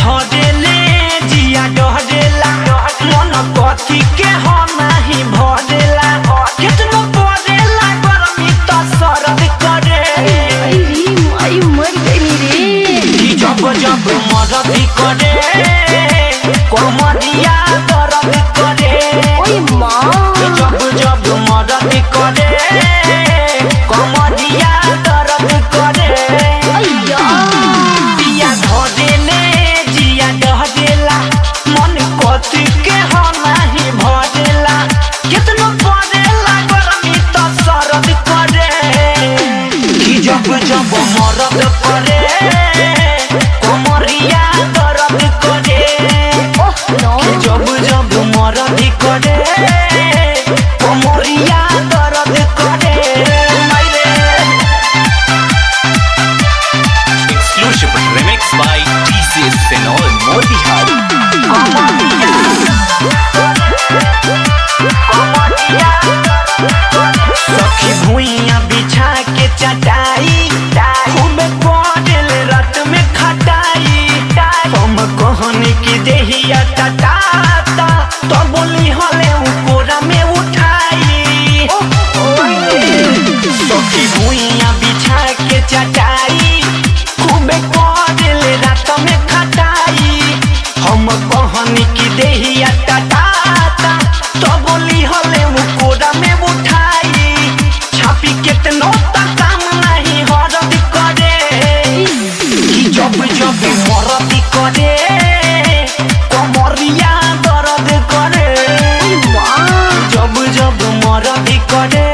धरेले जिया डहरेला मन कथी के हम नहीं भरेला कितनो पड़ेला गरमी तो सरद करे आई मर गई रे कि जब जब मरद करे कमरिया दर्द करे ओए माँ जब जब मरद करे कमरिया दर्द करे अय्या जिया धरेले जिया डहरेला मन कथी के हम नहीं भरेला कितनो पड़ेला गरमी तो सरद करे कि जब जब मरद करे कमरिया दर्द करे ओह नो कि जब जब मरद करे कमरिया दर्द करे मायरे Exclusive remix by TCS Senol Motihari. सखी भुइया बिछा के चटाई खूब पड़ल रात में खटाई हम कहनी की देहिया टटाता तो बोली हले कोरा में उठाई सखी भुइया बिछा के चटाई खूब पड़ल रात में खटाई हम कहनी की देहिया टटाता तो बोली हले कोरा में उठाई छापी कितनो तक काम नहीं हरद करे कि जब जब मरद करे कमरिया दर्द करे जब जब मरद करे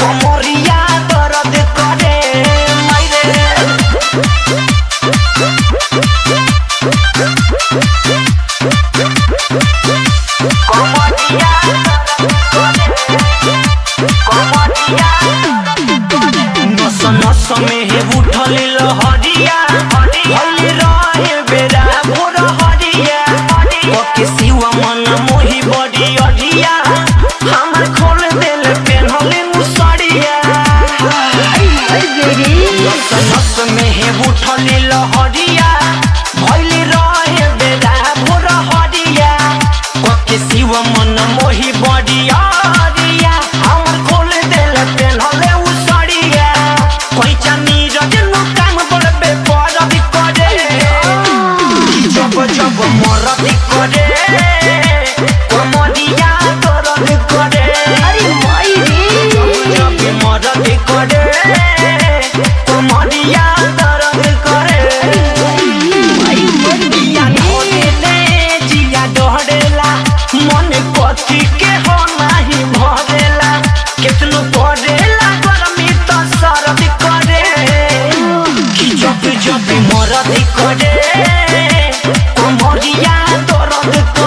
कमरिया दर्द करे मायरे कमरिया नस नस में हे उठल लहरिया भइल रहे बेरा भोर हरिया ओके सिवा मन मोहि बड़ी अढ़िया हमर खोल देल पेन्हले मुसरिया नस नस में हे उठल लहरिया भइल रहे बेरा भोर हरिया ओके सिवा मन मोहि बड़ी अढ़िया हमर खोल देल पेन्हले उसरिया कोई चानी रजनु काम बड़बे परब करे जब जब मरद करे कमरिया दर्द करे अरे माई रे जब मरद करे कमरिया दर्द करे आई मर जिया धरेले जिया डहरेला मन कथी के हो नहीं भरेला कितनो पड़ेला गरमी तो सरद करे कि जब जब मरद करे कमरिया दर्द करे